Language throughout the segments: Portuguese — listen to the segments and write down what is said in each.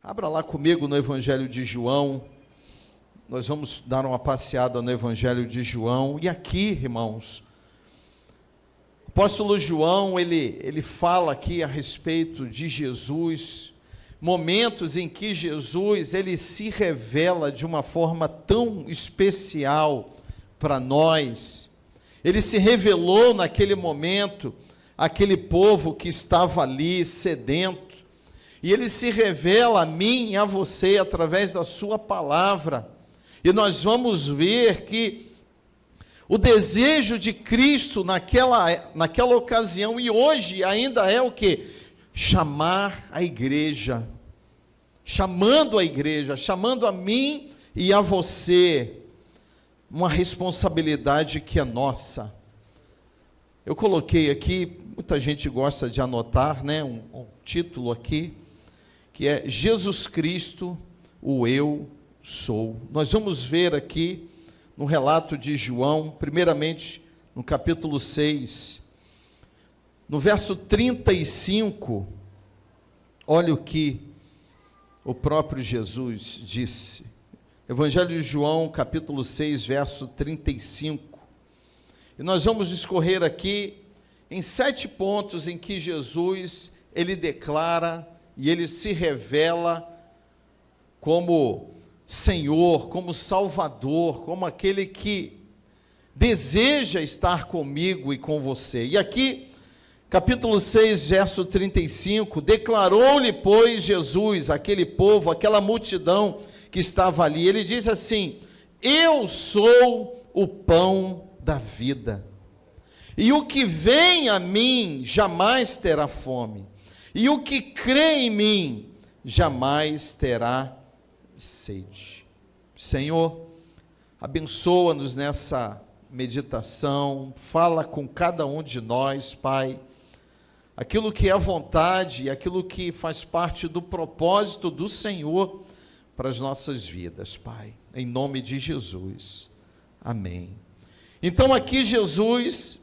Abra lá comigo no Evangelho de João. Nós vamos dar uma passeada no Evangelho de João. E aqui, irmãos, o apóstolo João, ele fala aqui a respeito de Jesus, momentos em que Jesus, ele se revela de uma forma tão especial para nós. Ele se revelou naquele momento, aquele povo que estava ali sedento, e ele se revela a mim e a você através da sua palavra. E nós vamos ver que o desejo de Cristo naquela ocasião, e hoje ainda é o quê? Chamar a igreja, chamando a igreja, chamando a mim e a você, uma responsabilidade que é nossa. Eu coloquei aqui, muita gente gosta de anotar, né, um título aqui, que é Jesus Cristo, o Eu Sou. Nós vamos ver aqui no relato de João, primeiramente no capítulo 6, no verso 35, olha o que o próprio Jesus disse. Evangelho de João, capítulo 6, verso 35. E nós vamos discorrer aqui em 7 pontos em que Jesus, ele declara e ele se revela como Senhor, como Salvador, como aquele que deseja estar comigo e com você. E aqui, capítulo 6, verso 35, declarou-lhe, pois, Jesus, aquele povo, aquela multidão que estava ali, ele diz assim: eu sou o pão da vida, e o que vem a mim jamais terá fome, e o que crê em mim jamais terá sede. Senhor, abençoa-nos nessa meditação, fala com cada um de nós, Pai, aquilo que é a vontade, aquilo que faz parte do propósito do Senhor para as nossas vidas, Pai, em nome de Jesus, amém. Então aqui Jesus,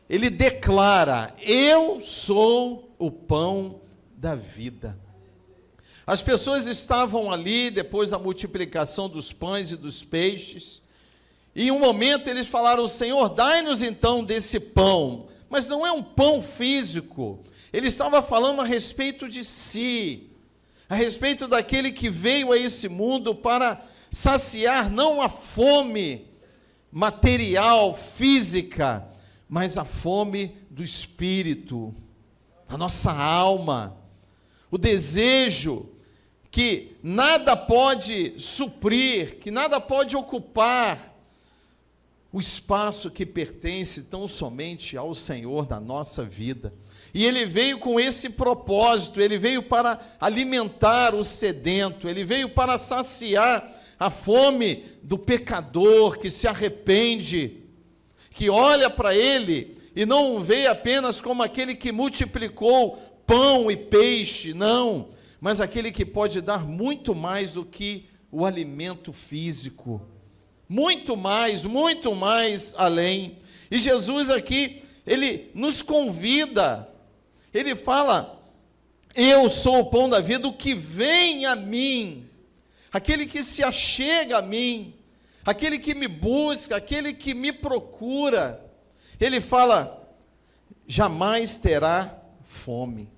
ele declara: eu sou o pão da vida. As pessoas estavam ali, depois da multiplicação dos pães e dos peixes, e em um momento eles falaram: Senhor, dai-nos então desse pão, mas não é um pão físico. Ele estava falando a respeito de si, a respeito daquele que veio a esse mundo para saciar não a fome material, física, mas a fome do espírito, a nossa alma, o desejo que nada pode suprir, que nada pode ocupar o espaço que pertence tão somente ao Senhor da nossa vida. E ele veio com esse propósito, ele veio para alimentar o sedento, ele veio para saciar a fome do pecador que se arrepende, que olha para ele e não o vê apenas como aquele que multiplicou pão e peixe, não, mas aquele que pode dar muito mais do que o alimento físico, muito mais além. E Jesus aqui, ele nos convida, ele fala: eu sou o pão da vida, o que vem a mim, aquele que se achega a mim, aquele que me busca, aquele que me procura, ele fala: jamais terá fome.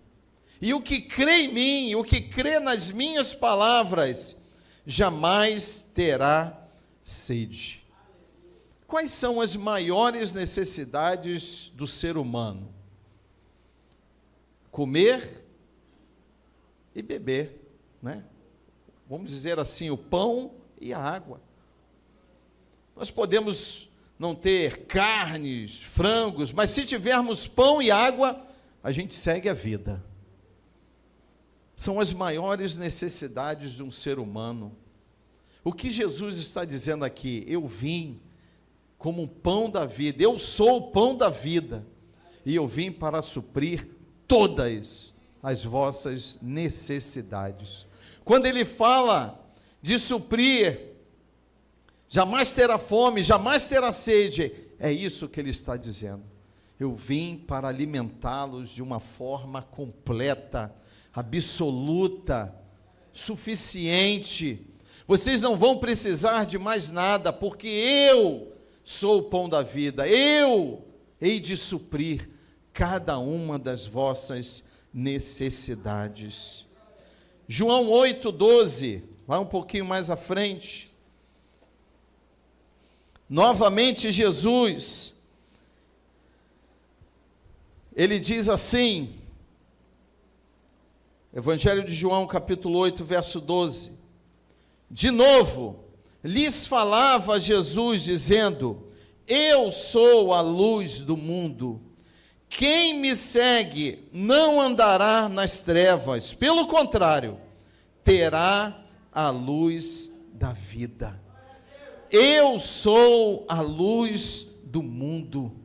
E o que crê em mim, o que crê nas minhas palavras, jamais terá sede. Quais são as maiores necessidades do ser humano? Comer e beber, né? Vamos dizer assim, o pão e a água. Nós podemos não ter carnes, frangos, mas se tivermos pão e água, a gente segue a vida. São as maiores necessidades de um ser humano. O que Jesus está dizendo aqui? Eu vim como um pão da vida, eu sou o pão da vida, e eu vim para suprir todas as vossas necessidades. Quando ele fala de suprir, jamais terá fome, jamais terá sede, é isso que ele está dizendo. Eu vim para alimentá-los de uma forma completa, absoluta, suficiente. Vocês não vão precisar de mais nada, porque eu sou o pão da vida. Eu hei de suprir cada uma das vossas necessidades. João 8,12, vai um pouquinho mais à frente. Novamente Jesus, ele diz assim, Evangelho de João, capítulo 8, verso 12. De novo, lhes falava Jesus, dizendo: eu sou a luz do mundo. Quem me segue não andará nas trevas, pelo contrário, terá a luz da vida. Eu sou a luz do mundo.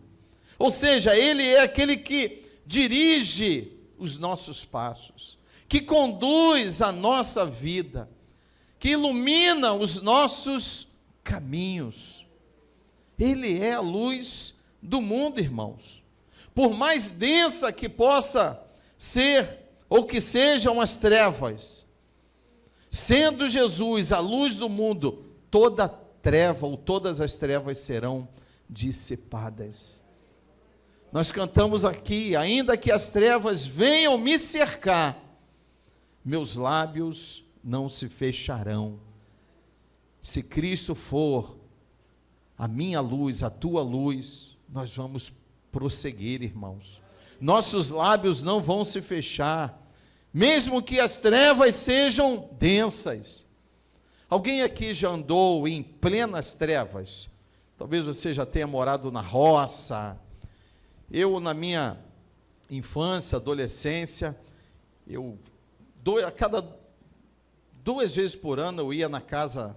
Ou seja, Ele é aquele que dirige os nossos passos, que conduz a nossa vida, que ilumina os nossos caminhos. Ele é a luz do mundo, irmãos. Por mais densa que possa ser, ou que sejam as trevas, sendo Jesus a luz do mundo, toda treva ou todas as trevas serão dissipadas. Nós cantamos aqui: ainda que as trevas venham me cercar, meus lábios não se fecharão. Se Cristo for a minha luz, a tua luz, nós vamos prosseguir, irmãos. Nossos lábios não vão se fechar, mesmo que as trevas sejam densas. Alguém aqui já andou em plenas trevas? Talvez você já tenha morado na roça. Eu, na minha infância, adolescência, a cada 2 vezes por ano eu ia na casa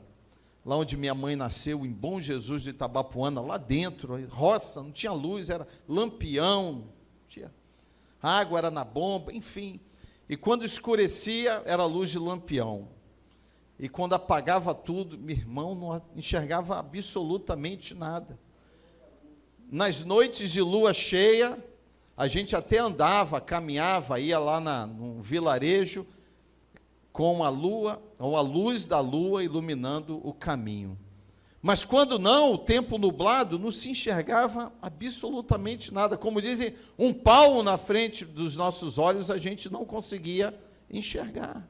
lá onde minha mãe nasceu, em Bom Jesus de Itabapuana, lá dentro, roça, não tinha luz, era lampião, tinha água, era na bomba, enfim. E quando escurecia, era luz de lampião. E quando apagava tudo, meu irmão não enxergava absolutamente nada. Nas noites de lua cheia, a gente até andava, caminhava, ia lá num vilarejo, com a lua, ou a luz da lua iluminando o caminho. Mas quando não, o tempo nublado, não se enxergava absolutamente nada. Como dizem, um palmo na frente dos nossos olhos, a gente não conseguia enxergar.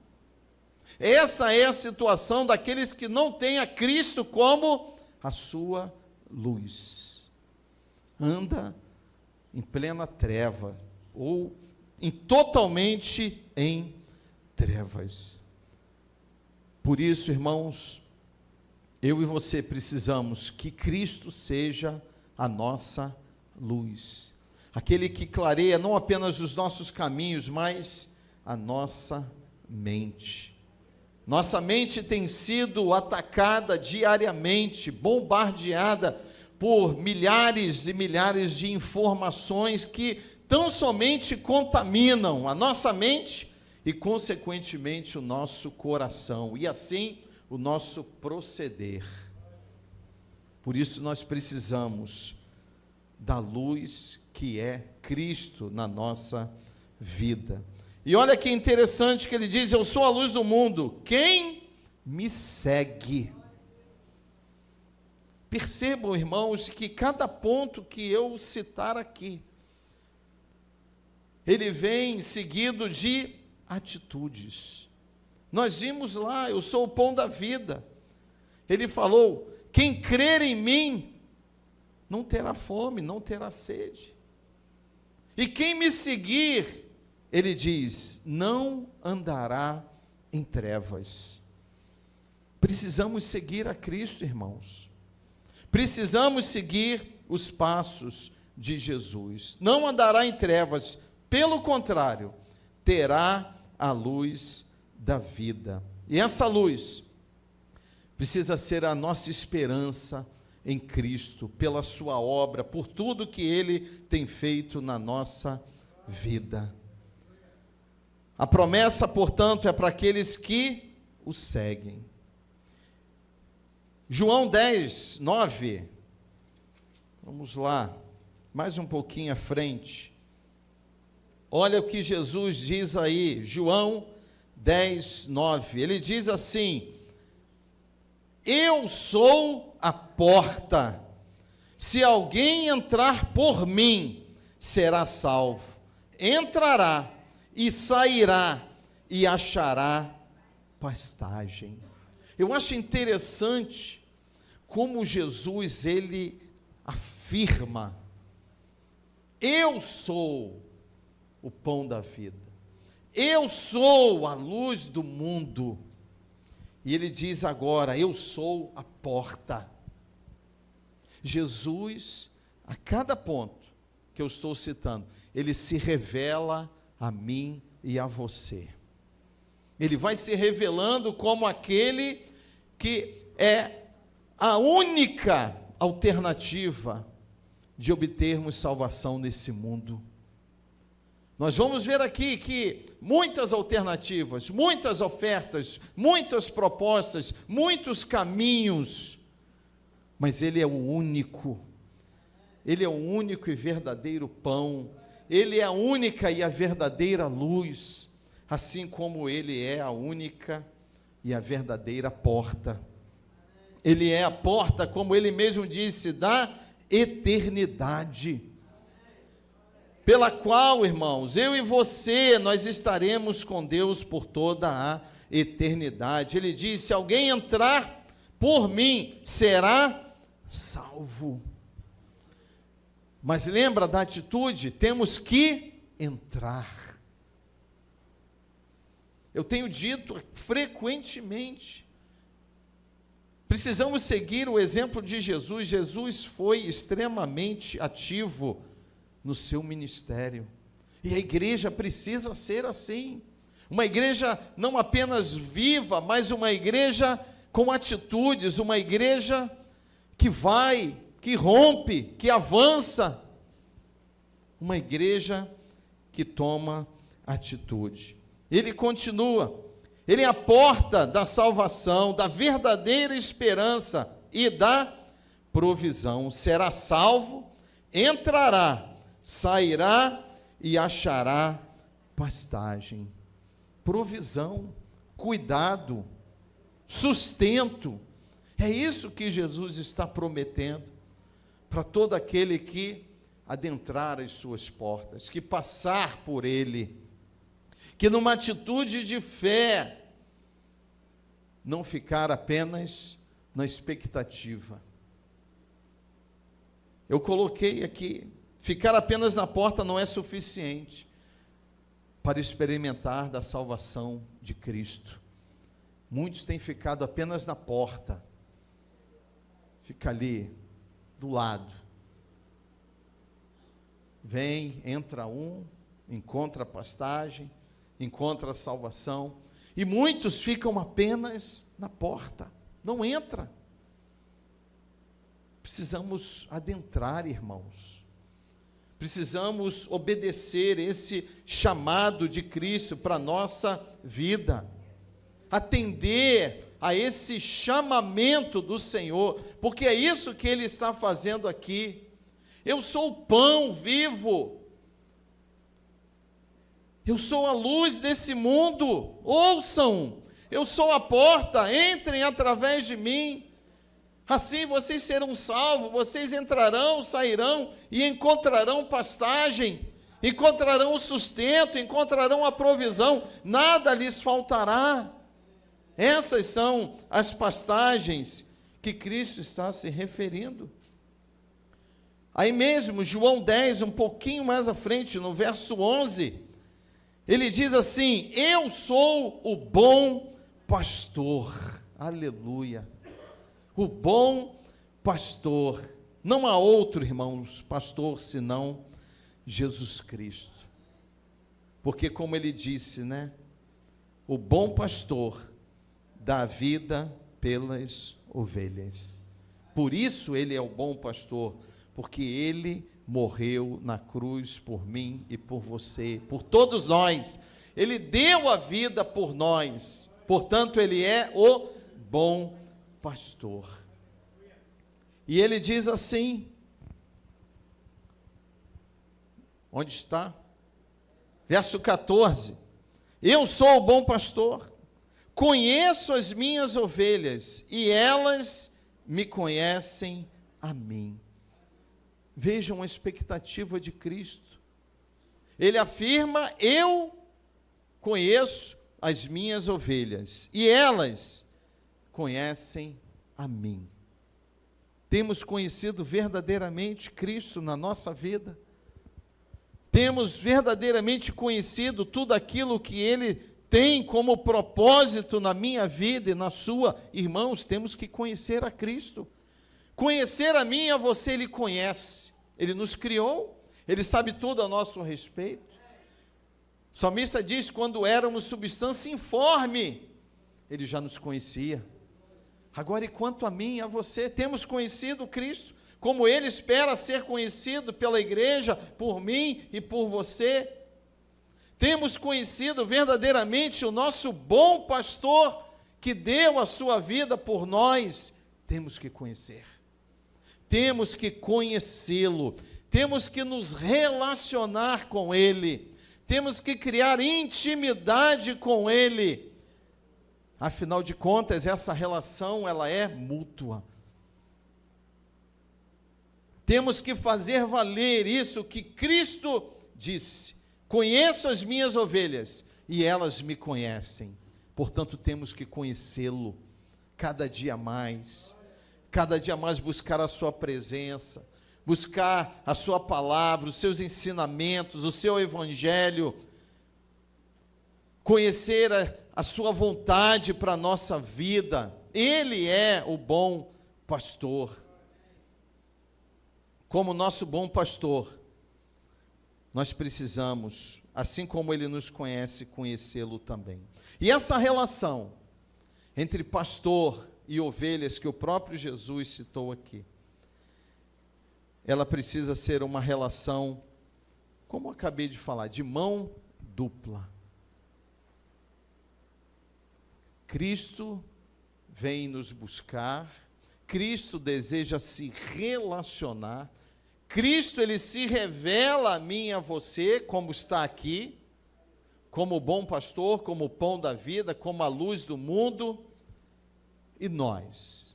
Essa é a situação daqueles que não têm a Cristo como a sua luz. Anda em plena treva, ou totalmente em trevas. Por isso, irmãos, eu e você precisamos que Cristo seja a nossa luz, aquele que clareia não apenas os nossos caminhos, mas a nossa mente. Nossa mente tem sido atacada diariamente, bombardeada por milhares e milhares de informações que tão somente contaminam a nossa mente e, consequentemente, o nosso coração, e assim o nosso proceder. Por isso nós precisamos da luz que é Cristo na nossa vida. E olha que interessante que ele diz: eu sou a luz do mundo, quem me segue? Percebam, irmãos, que cada ponto que eu citar aqui, ele vem seguido de atitudes. Nós vimos lá: eu sou o pão da vida. Ele falou: quem crer em mim não terá fome, não terá sede. E quem me seguir, ele diz, não andará em trevas. Precisamos seguir a Cristo, irmãos. Precisamos seguir os passos de Jesus. Não andará em trevas, pelo contrário, terá a luz da vida. E essa luz precisa ser a nossa esperança em Cristo, pela sua obra, por tudo que Ele tem feito na nossa vida. A promessa, portanto, é para aqueles que o seguem. João 10, 9, vamos lá, mais um pouquinho à frente. Olha o que Jesus diz aí, João 10, 9, ele diz assim: eu sou a porta, se alguém entrar por mim, será salvo, entrará e sairá e achará pastagem. Eu acho interessante como Jesus, ele afirma: eu sou o pão da vida, eu sou a luz do mundo. E ele diz agora: eu sou a porta. Jesus, a cada ponto que eu estou citando, ele se revela a mim e a você. Ele vai se revelando como aquele que é a única alternativa de obtermos salvação nesse mundo. Nós vamos ver aqui que muitas alternativas, muitas ofertas, muitas propostas, muitos caminhos, mas Ele é o único. Ele é o único e verdadeiro pão. Ele é a única e a verdadeira luz, assim como Ele é a única e a verdadeira porta. Ele é a porta, como Ele mesmo disse, da eternidade, pela qual, irmãos, eu e você, nós estaremos com Deus por toda a eternidade. Ele disse: se alguém entrar por mim, será salvo. Mas lembra da atitude? Temos que entrar. Eu tenho dito frequentemente, precisamos seguir o exemplo de Jesus. Jesus foi extremamente ativo no seu ministério, e a igreja precisa ser assim, uma igreja não apenas viva, mas uma igreja com atitudes, uma igreja que vai, que rompe, que avança, uma igreja que toma atitude. Ele continua: ele é a porta da salvação, da verdadeira esperança e da provisão. Será salvo, entrará, sairá e achará pastagem. Provisão, cuidado, sustento. É isso que Jesus está prometendo para todo aquele que adentrar as suas portas, que passar por Ele, que numa atitude de fé, não ficar apenas na expectativa. Eu coloquei aqui: ficar apenas na porta não é suficiente para experimentar da salvação de Cristo. Muitos têm ficado apenas na porta, fica ali, do lado. Vem, entra um, encontra a pastagem, encontra a salvação, e muitos ficam apenas na porta, não entra. Precisamos adentrar, irmãos. Precisamos obedecer esse chamado de Cristo para a nossa vida, atender a esse chamamento do Senhor, porque é isso que Ele está fazendo aqui. Eu sou o pão vivo, eu sou a luz desse mundo, ouçam, eu sou a porta, entrem através de mim. Assim vocês serão salvos, vocês entrarão, sairão e encontrarão pastagem, encontrarão o sustento, encontrarão a provisão, nada lhes faltará. Essas são as pastagens que Cristo está se referindo. Aí mesmo, João 10, um pouquinho mais à frente, no verso 11, ele diz assim: eu sou o bom pastor. Aleluia. O bom pastor. Não há outro, irmãos, pastor senão Jesus Cristo. Porque, como ele disse, né? O bom pastor dá a vida pelas ovelhas. Por isso ele é o bom pastor, porque ele morreu na cruz por mim e por você, por todos nós. Ele deu a vida por nós. Portanto, ele é o bom pastor. E ele diz assim, onde está? Verso 14, Eu sou o bom pastor, conheço as minhas ovelhas e elas me conhecem a mim. Vejam a expectativa de Cristo. Ele afirma: eu conheço as minhas ovelhas e elas conhecem a mim. Temos conhecido verdadeiramente Cristo na nossa vida? Temos verdadeiramente conhecido tudo aquilo que Ele tem como propósito na minha vida e na sua? Irmãos, temos que conhecer a Cristo. Conhecer a mim e a você, Ele conhece. Ele nos criou, Ele sabe tudo a nosso respeito. O salmista diz: quando éramos substância informe, Ele já nos conhecia. Agora, e quanto a mim e a você, temos conhecido Cristo, como Ele espera ser conhecido pela igreja, por mim e por você? Temos conhecido verdadeiramente o nosso bom pastor, que deu a sua vida por nós? Temos que conhecer. Temos que conhecê-lo, temos que nos relacionar com Ele, temos que criar intimidade com Ele. Afinal de contas, essa relação, ela é mútua. Temos que fazer valer isso que Cristo disse: conheço as minhas ovelhas e elas me conhecem. Portanto, temos que conhecê-lo cada dia mais buscar a sua presença, buscar a sua palavra, os seus ensinamentos, o seu evangelho, conhecer a sua vontade para a nossa vida. Ele é o bom pastor. Como nosso bom pastor, nós precisamos, assim como Ele nos conhece, conhecê-lo também. E essa relação entre pastor e ovelhas que o próprio Jesus citou aqui, ela precisa ser uma relação, como eu acabei de falar, de mão dupla. Cristo vem nos buscar, Cristo deseja se relacionar, Cristo, Ele se revela a mim e a você, como está aqui, como o bom pastor, como o pão da vida, como a luz do mundo. E nós?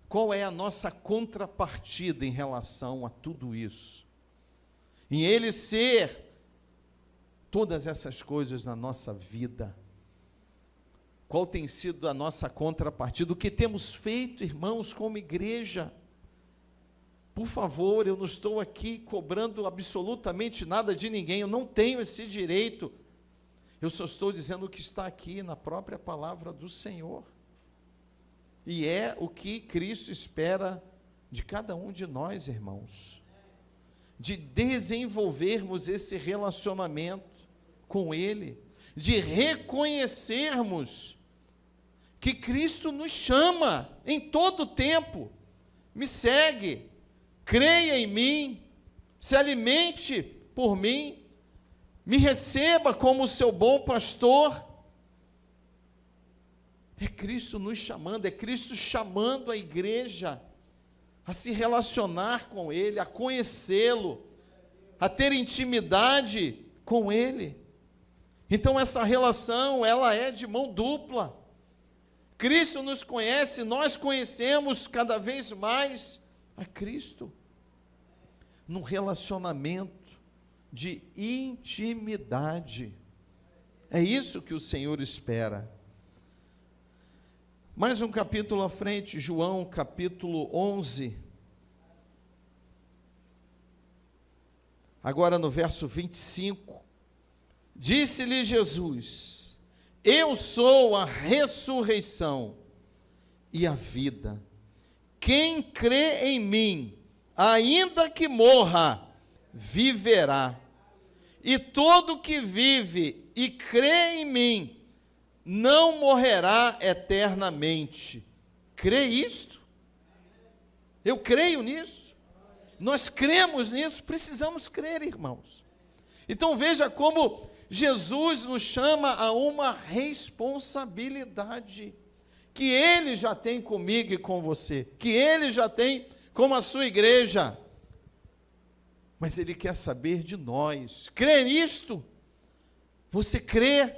Qual é a nossa contrapartida em relação a tudo isso? Em Ele ser todas essas coisas na nossa vida. Qual tem sido a nossa contrapartida? O que temos feito, irmãos, como igreja? Por favor, eu não estou aqui cobrando absolutamente nada de ninguém, eu não tenho esse direito. Eu só estou dizendo o que está aqui na própria palavra do Senhor. E é o que Cristo espera de cada um de nós, irmãos. De desenvolvermos esse relacionamento com Ele, de reconhecermos que Cristo nos chama em todo o tempo. Me segue, creia em mim, se alimente por mim, me receba como seu bom pastor. É Cristo nos chamando, é Cristo chamando a igreja a se relacionar com Ele, a conhecê-lo, a ter intimidade com Ele. Então essa relação, ela é de mão dupla. Cristo nos conhece, nós conhecemos cada vez mais a Cristo, num relacionamento de intimidade. É isso que o Senhor espera. Mais um capítulo à frente, João capítulo 11. Agora no verso 25. Disse-lhe Jesus: eu sou a ressurreição e a vida. Quem crê em mim, ainda que morra, viverá. E todo que vive e crê em mim, não morrerá eternamente. Crê isto? Eu creio nisso. Nós cremos nisso, precisamos crer, irmãos. Então veja como Jesus nos chama a uma responsabilidade que Ele já tem comigo e com você, que Ele já tem com a sua igreja. Mas Ele quer saber de nós. Crê nisto? Você crê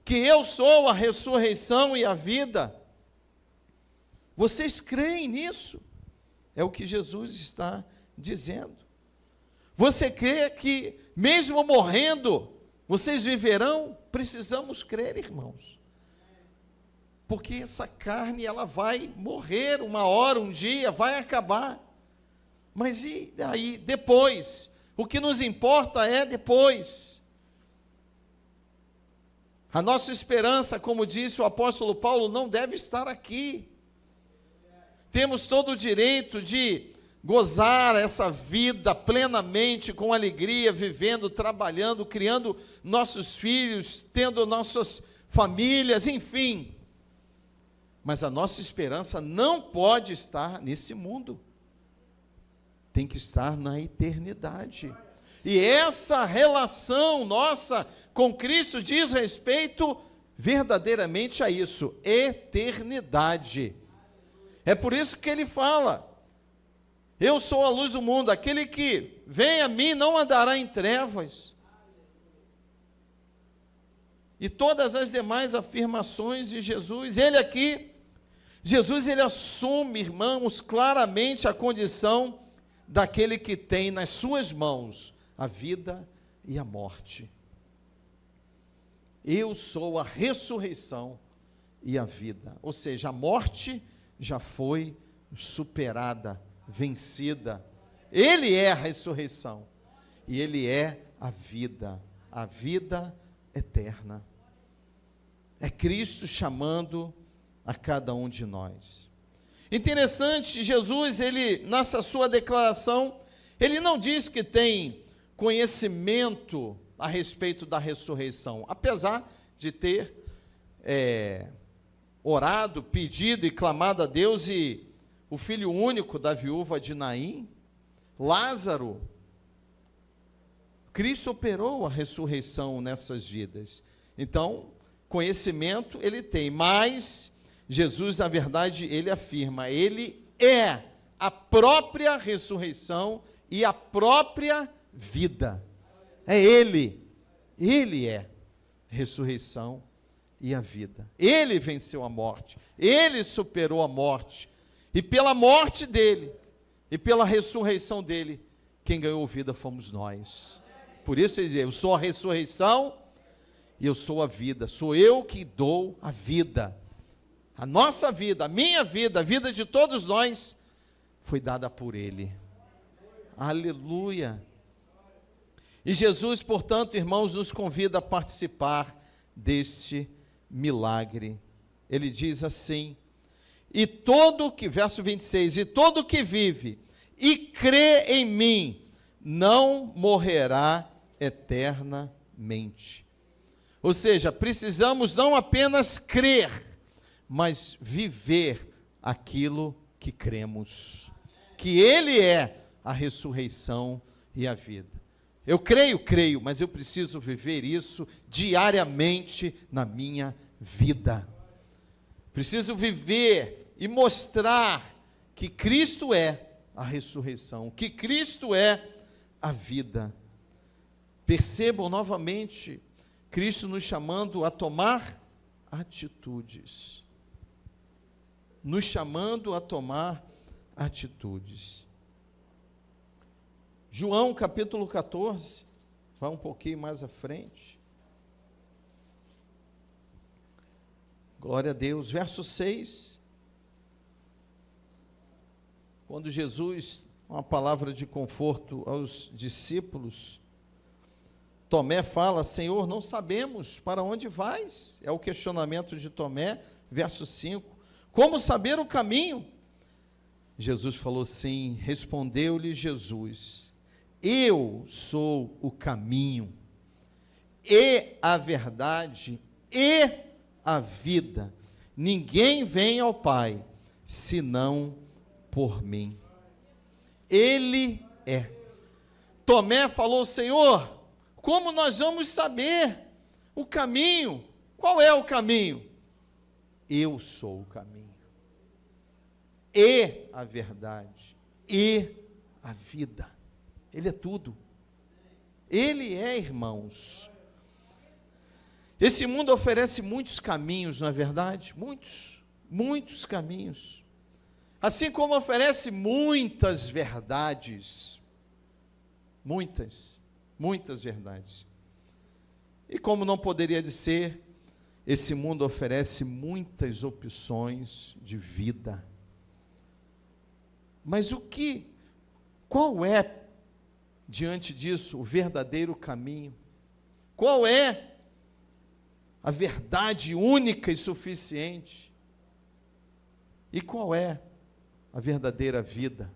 que eu sou a ressurreição e a vida? Vocês creem nisso? É o que Jesus está dizendo. Você crê que, mesmo morrendo, vocês viverão? Precisamos crer, irmãos. Porque essa carne, ela vai morrer uma hora, um dia, vai acabar. Mas e aí, depois? O que nos importa é depois. A nossa esperança, como disse o apóstolo Paulo, não deve estar aqui. Temos todo o direito de gozar essa vida plenamente, com alegria, vivendo, trabalhando, criando nossos filhos, tendo nossas famílias, enfim. Mas a nossa esperança não pode estar nesse mundo. Tem que estar na eternidade. E essa relação nossa com Cristo diz respeito verdadeiramente a isso, eternidade. É por isso que ele fala: eu sou a luz do mundo, aquele que vem a mim não andará em trevas. E todas as demais afirmações de Jesus, Jesus ele assume, irmãos, claramente a condição daquele que tem nas suas mãos a vida e a morte. Eu sou a ressurreição e a vida. Ou seja, a morte já foi superada, vencida. Ele é a ressurreição e ele é a vida eterna. É Cristo chamando a cada um de nós. Interessante, Jesus, ele, nessa sua declaração, ele não diz que tem conhecimento a respeito da ressurreição, apesar de ter orado, pedido e clamado a Deus, e o filho único da viúva de Naim, Lázaro, Cristo operou a ressurreição nessas vidas. Então, conhecimento ele tem, mas Jesus, na verdade, ele afirma, ele é a própria ressurreição e a própria vida. É ele é ressurreição e a vida. Ele venceu a morte, ele superou a morte, e pela morte dele, e pela ressurreição dele, quem ganhou vida fomos nós. Por isso ele diz, eu sou a ressurreição e eu sou a vida, sou eu que dou a vida. A nossa vida, a minha vida, a vida de todos nós, foi dada por ele. Aleluia! E Jesus, portanto, irmãos, nos convida a participar deste milagre. Ele diz assim, verso 26, e todo que vive e crê em mim, não morrerá eternamente. Ou seja, precisamos não apenas crer, mas viver aquilo que cremos, que ele é a ressurreição e a vida. Eu creio, mas eu preciso viver isso diariamente na minha vida. Preciso viver e mostrar que Cristo é a ressurreição, que Cristo é a vida. Percebam novamente, Cristo nos chamando a tomar atitudes. Nos chamando a tomar atitudes. João capítulo 14, vai um pouquinho mais à frente. Glória a Deus, verso 6. Quando Jesus, uma palavra de conforto aos discípulos, Tomé fala, Senhor, não sabemos para onde vais. É o questionamento de Tomé, verso 5. Como saber o caminho? Jesus falou assim, respondeu-lhe Jesus, eu sou o caminho, e a verdade, e a vida. Ninguém vem ao Pai, senão por mim. Ele é. Tomé falou, Senhor, como nós vamos saber o caminho? Qual é o caminho? Eu sou o caminho, e a verdade, e a vida. Ele é tudo. Ele é, irmãos. Esse mundo oferece muitos caminhos, não é verdade? Muitos caminhos. Assim como oferece muitas verdades. Muitas verdades. E como não poderia de ser, esse mundo oferece muitas opções de vida. Mas qual é, diante disso, o verdadeiro caminho? Qual é a verdade única e suficiente? E qual é a verdadeira vida?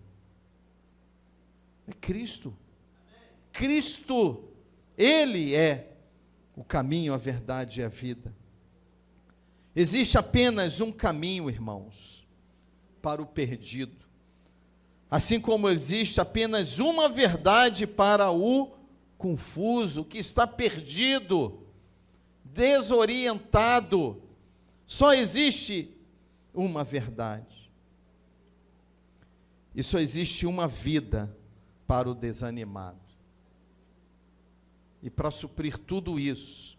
É Cristo. Cristo, Ele é o caminho, a verdade e a vida. Existe apenas um caminho, irmãos, para o perdido. Assim como existe apenas uma verdade para o confuso, que está perdido, desorientado. Só existe uma verdade. E só existe uma vida para o desanimado. E para suprir tudo isso,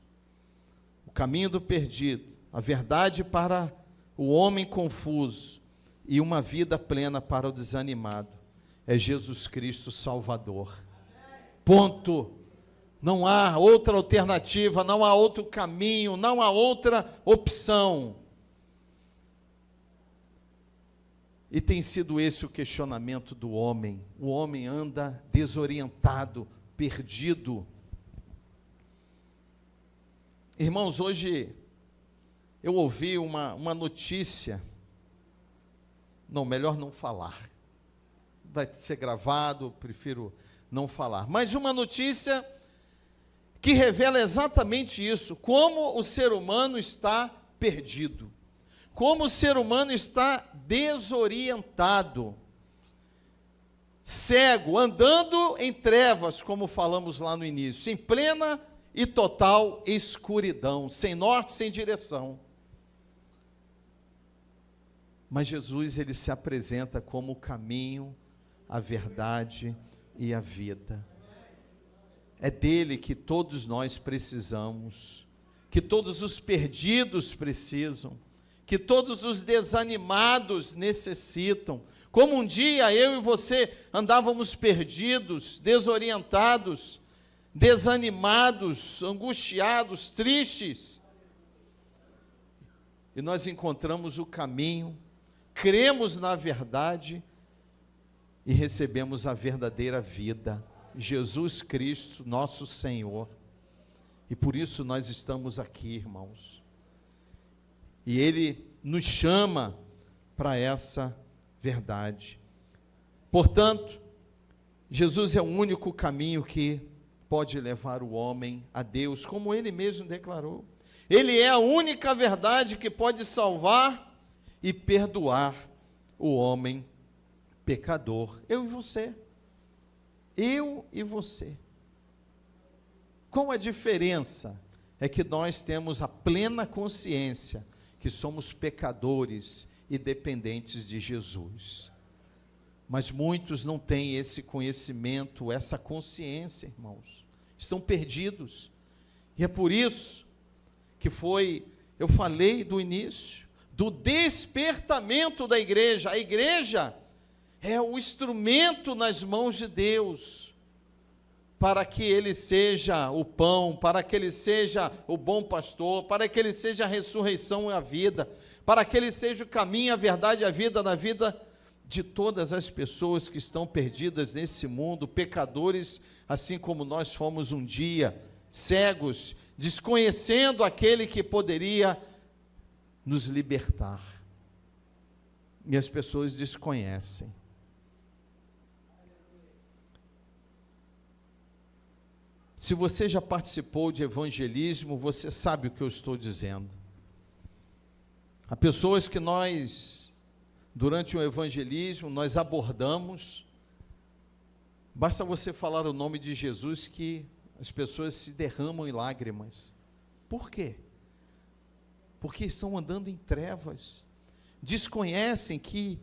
o caminho do perdido, a verdade para o homem confuso e uma vida plena para o desanimado, é Jesus Cristo Salvador. Ponto. Não há outra alternativa, não há outro caminho, não há outra opção. E tem sido esse o questionamento do homem. O homem anda desorientado, perdido. Irmãos, hoje eu ouvi uma notícia, não, melhor não falar, vai ser gravado, prefiro não falar, mas uma notícia que revela exatamente isso, como o ser humano está perdido, como o ser humano está desorientado, cego, andando em trevas, como falamos lá no início, em plena e total escuridão, sem norte, sem direção. Mas Jesus, ele se apresenta como o caminho, a verdade e a vida. É dele que todos nós precisamos, que todos os perdidos precisam, que todos os desanimados necessitam. Como um dia eu e você andávamos perdidos, desorientados, desanimados, angustiados, tristes, e nós encontramos o caminho, cremos na verdade e recebemos a verdadeira vida, Jesus Cristo, nosso Senhor. E por isso nós estamos aqui, irmãos. E Ele nos chama para essa verdade. Portanto, Jesus é o único caminho que pode levar o homem a Deus, como Ele mesmo declarou. Ele é a única verdade que pode salvar e perdoar o homem pecador. Eu e você. Eu e você. Qual a diferença? É que nós temos a plena consciência que somos pecadores e dependentes de Jesus. Mas muitos não têm esse conhecimento, essa consciência, irmãos. Estão perdidos. E é por isso que eu falei do início, do despertamento da igreja. A igreja é o instrumento nas mãos de Deus, para que Ele seja o pão, para que Ele seja o bom pastor, para que Ele seja a ressurreição e a vida, para que Ele seja o caminho, a verdade e a vida na vida de todas as pessoas que estão perdidas nesse mundo, pecadores, assim como nós fomos um dia, cegos, desconhecendo aquele que poderia nos libertar. E as pessoas desconhecem. Se você já participou de evangelismo, você sabe o que eu estou dizendo. Há pessoas que durante o evangelismo, nós abordamos, basta você falar o nome de Jesus que as pessoas se derramam em lágrimas. Por quê? Porque estão andando em trevas, desconhecem que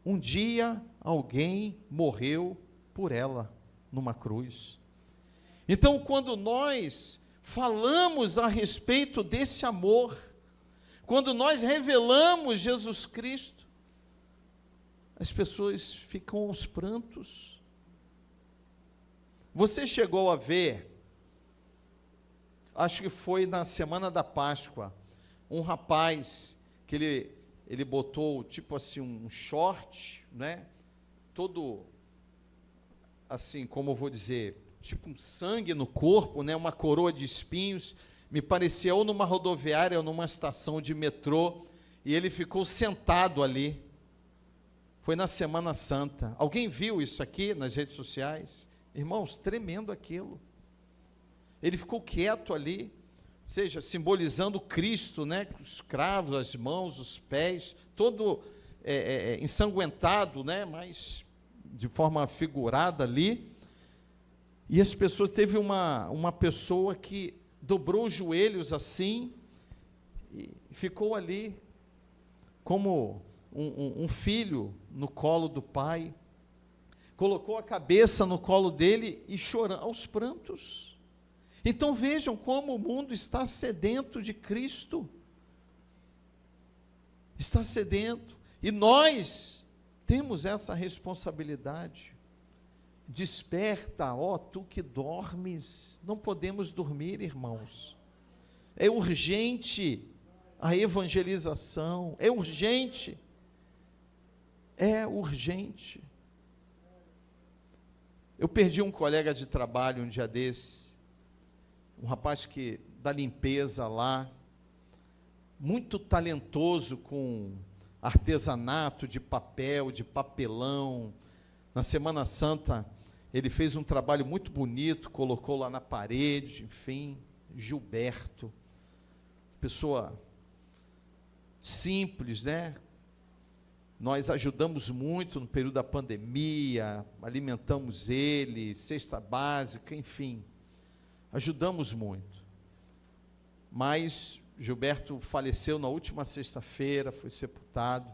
um dia alguém morreu por ela numa cruz. Então, quando nós falamos a respeito desse amor, quando nós revelamos Jesus Cristo, as pessoas ficam aos prantos. Você chegou a ver, acho que foi na semana da Páscoa, um rapaz que ele botou tipo assim um short, né? Todo assim, como eu vou dizer, tipo um sangue no corpo, né? Uma coroa de espinhos, me parecia ou numa rodoviária ou numa estação de metrô, e ele ficou sentado ali. Foi na Semana Santa. Alguém viu isso aqui nas redes sociais? Irmãos, tremendo aquilo. Ele ficou quieto ali, ou seja, simbolizando Cristo, né? Os cravos, as mãos, os pés, todo ensanguentado, né? Mas de forma figurada ali. E as pessoas, teve uma pessoa que dobrou os joelhos assim, e ficou ali, como um filho no colo do pai, colocou a cabeça no colo dele e chorando, aos prantos. Então vejam como o mundo está sedento de Cristo, está sedento, e nós temos essa responsabilidade. Desperta, ó tu que dormes. Não podemos dormir, irmãos. É urgente a evangelização, é urgente. É urgente. Eu perdi um colega de trabalho um dia desse, um rapaz que da limpeza lá, muito talentoso com artesanato de papel, de papelão. Na Semana Santa, ele fez um trabalho muito bonito, colocou lá na parede, enfim, Gilberto, pessoa simples, né? Nós ajudamos muito no período da pandemia, alimentamos ele, cesta básica, enfim, ajudamos muito. Mas Gilberto faleceu na última sexta-feira, foi sepultado.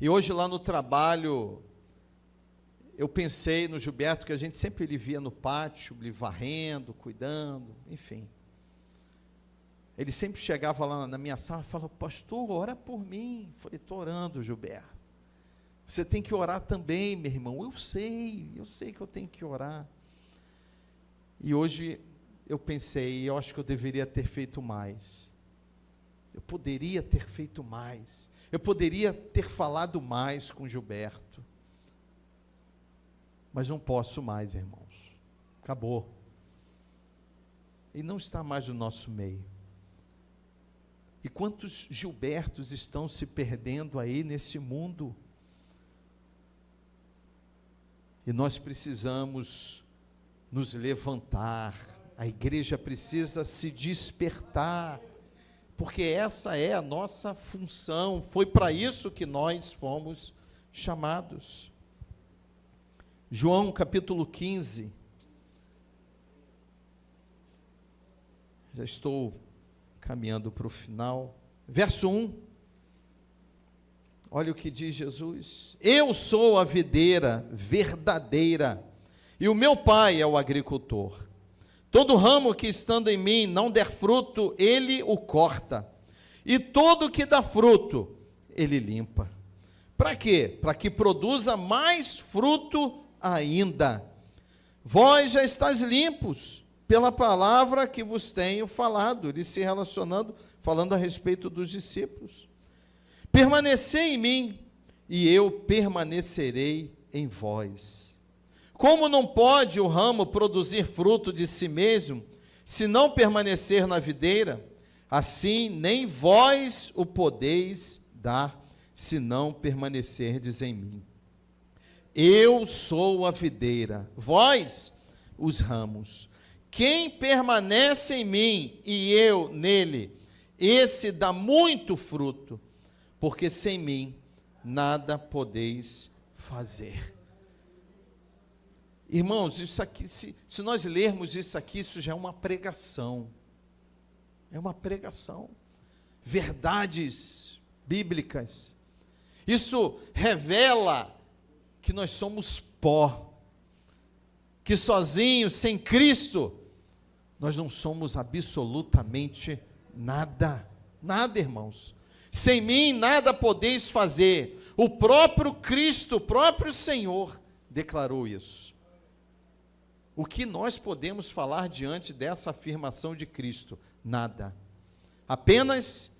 E hoje lá no trabalho, eu pensei no Gilberto, que a gente sempre ele via no pátio, ele varrendo, cuidando, enfim. Ele sempre chegava lá na minha sala e falava: pastor, ora por mim. Eu falei: estou orando, Gilberto. Você tem que orar também, meu irmão. Eu sei que eu tenho que orar. E hoje eu pensei, eu acho que eu deveria ter feito mais. Eu poderia ter feito mais. Eu poderia ter falado mais com Gilberto. Mas não posso mais, irmãos. Acabou. E não está mais no nosso meio. E quantos Gilbertos estão se perdendo aí nesse mundo? E nós precisamos nos levantar, a igreja precisa se despertar, porque essa é a nossa função, foi para isso que nós fomos chamados. João capítulo 15, já estou caminhando para o final, verso 1, olha o que diz Jesus: eu sou a videira verdadeira, e o meu pai é o agricultor. Todo ramo que estando em mim não der fruto, ele o corta, e todo que dá fruto, ele limpa. Para quê? Para que produza mais fruto ainda. Vós já estáis limpos pela palavra que vos tenho falado. Ele se relacionando, falando a respeito dos discípulos. Permanecei em mim, e eu permanecerei em vós. Como não pode o ramo produzir fruto de si mesmo, se não permanecer na videira, assim nem vós o podeis dar, se não permanecerdes em mim. Eu sou a videira, vós os ramos. Quem permanece em mim e eu nele, esse dá muito fruto, porque sem mim nada podeis fazer. Irmãos, isso aqui, se nós lermos isso aqui, isso já é uma pregação. É uma pregação. Verdades bíblicas. Isso revela que nós somos pó, que sozinhos, sem Cristo, nós não somos absolutamente nada. Nada, irmãos. Sem mim nada podeis fazer. O próprio Cristo, o próprio Senhor, declarou isso. O que nós podemos falar diante dessa afirmação de Cristo? Nada. Apenas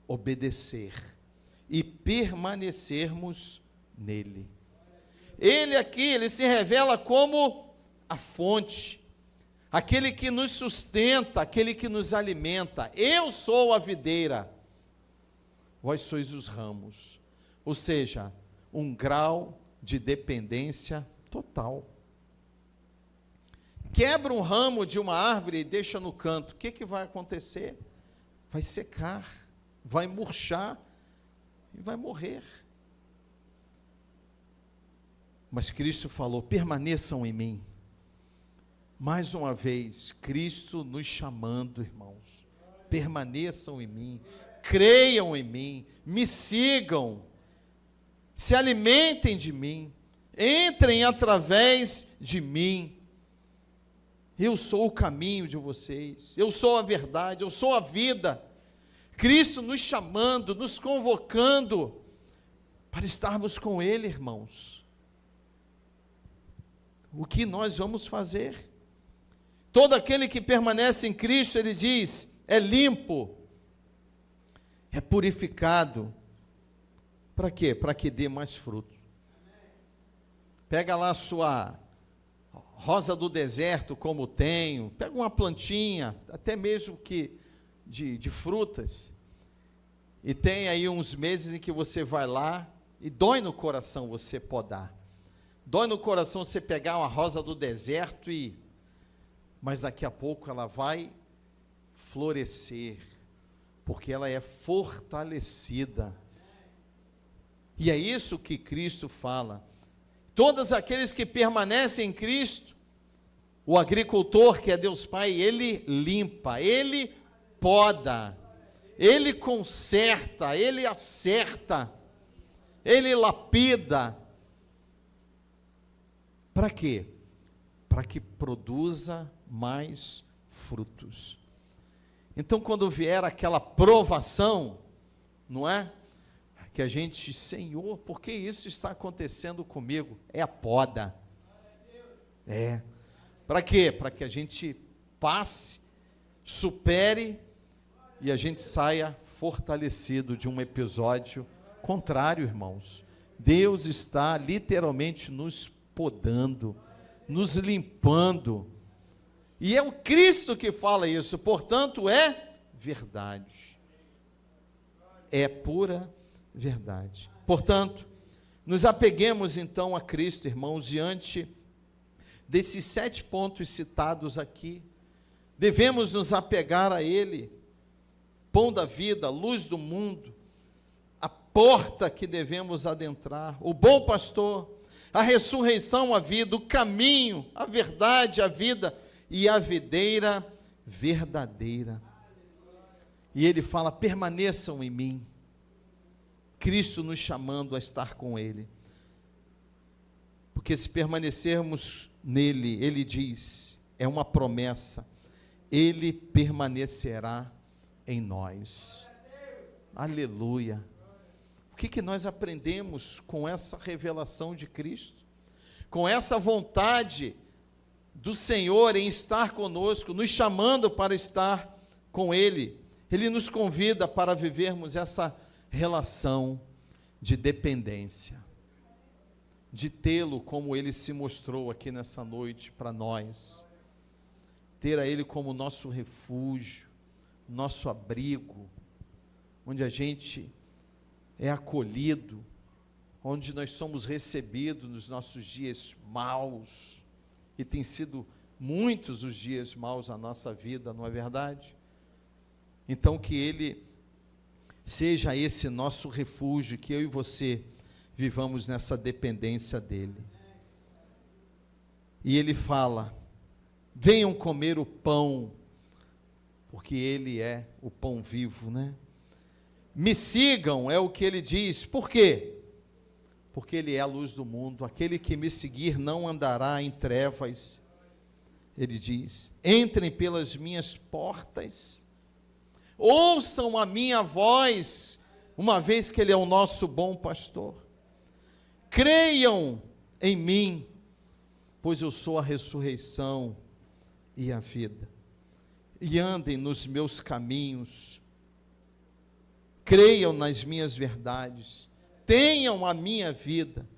obedecer e permanecermos nele. Ele aqui, ele se revela como a fonte, aquele que nos sustenta, aquele que nos alimenta. Eu sou a videira, vós sois os ramos. Ou seja, um grau de dependência total. Quebra um ramo de uma árvore e deixa no canto, o que vai acontecer? Vai secar, vai murchar e vai morrer. Mas Cristo falou: permaneçam em mim. Mais uma vez, Cristo nos chamando, irmãos, permaneçam em mim, creiam em mim, me sigam, se alimentem de mim, entrem através de mim. Eu sou o caminho de vocês, eu sou a verdade, eu sou a vida. Cristo nos chamando, nos convocando para estarmos com Ele, irmãos. O que nós vamos fazer? Todo aquele que permanece em Cristo, ele diz, é limpo, é purificado. Para quê? Para que dê mais fruto. Pega lá a sua rosa do deserto, como tenho, pega uma plantinha, até mesmo que de frutas, e tem aí uns meses em que você vai lá, e dói no coração você podar. Dói no coração você pegar uma rosa do deserto, mas daqui a pouco ela vai florescer, porque ela é fortalecida. E é isso que Cristo fala. Todos aqueles que permanecem em Cristo, o agricultor, que é Deus Pai, ele limpa, ele poda, ele conserta, ele acerta, ele lapida. Para quê? Para que produza mais frutos. Então, quando vier aquela provação, não é? Que a gente, Senhor, por que isso está acontecendo comigo? É a poda. É. Para quê? Para que a gente passe, supere e a gente saia fortalecido de um episódio contrário, irmãos. Deus está literalmente nos podando, nos limpando. E é o Cristo que fala isso, portanto é verdade. É pura verdade. Portanto, nos apeguemos então a Cristo, irmãos, diante desses 7 pontos citados aqui. Devemos nos apegar a Ele, pão da vida, luz do mundo, a porta que devemos adentrar, o bom pastor, a ressurreição, a vida, o caminho, a verdade, a vida e a videira verdadeira. E ele fala: permaneçam em mim. Cristo nos chamando a estar com Ele. Porque se permanecermos nele, Ele diz, é uma promessa, Ele permanecerá em nós. Aleluia. O que nós aprendemos com essa revelação de Cristo? Com essa vontade do Senhor em estar conosco, nos chamando para estar com Ele. Ele nos convida para vivermos essa relação de dependência, de tê-lo como Ele se mostrou aqui nessa noite para nós, ter a Ele como nosso refúgio, nosso abrigo, onde a gente é acolhido, onde nós somos recebidos nos nossos dias maus, e tem sido muitos os dias maus na nossa vida, não é verdade? Então que Ele seja esse nosso refúgio, que eu e você vivamos nessa dependência dEle. E Ele fala: venham comer o pão, porque Ele é o pão vivo, né? Me sigam, é o que Ele diz. Por quê? Porque Ele é a luz do mundo. Aquele que me seguir não andará em trevas, ele diz: entrem pelas minhas portas, ouçam a minha voz, uma vez que ele é o nosso bom pastor. Creiam em mim, pois eu sou a ressurreição e a vida. E andem nos meus caminhos, creiam nas minhas verdades, tenham a minha vida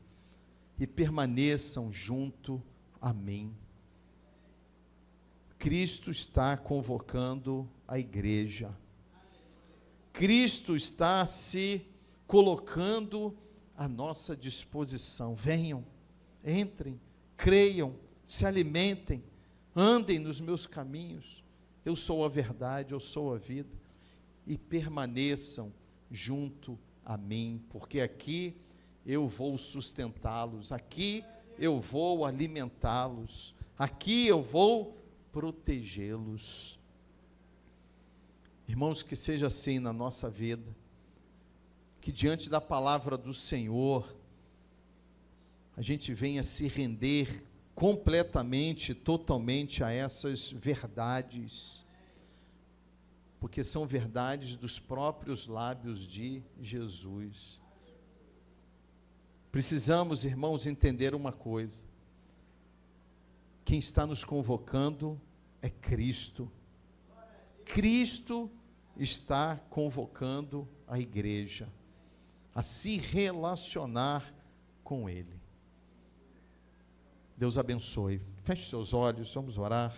e permaneçam junto a mim. Cristo está convocando a igreja. Cristo está se colocando à nossa disposição. Venham, entrem, creiam, se alimentem, andem nos meus caminhos. Eu sou a verdade, eu sou a vida. E permaneçam junto a mim, porque aqui eu vou sustentá-los, aqui eu vou alimentá-los, aqui eu vou protegê-los. Irmãos, que seja assim na nossa vida, que diante da palavra do Senhor, a gente venha se render completamente, totalmente a essas verdades, porque são verdades dos próprios lábios de Jesus. Precisamos, irmãos, entender uma coisa: quem está nos convocando é Cristo. Cristo está convocando a igreja a se relacionar com Ele. Deus abençoe. Feche seus olhos, vamos orar.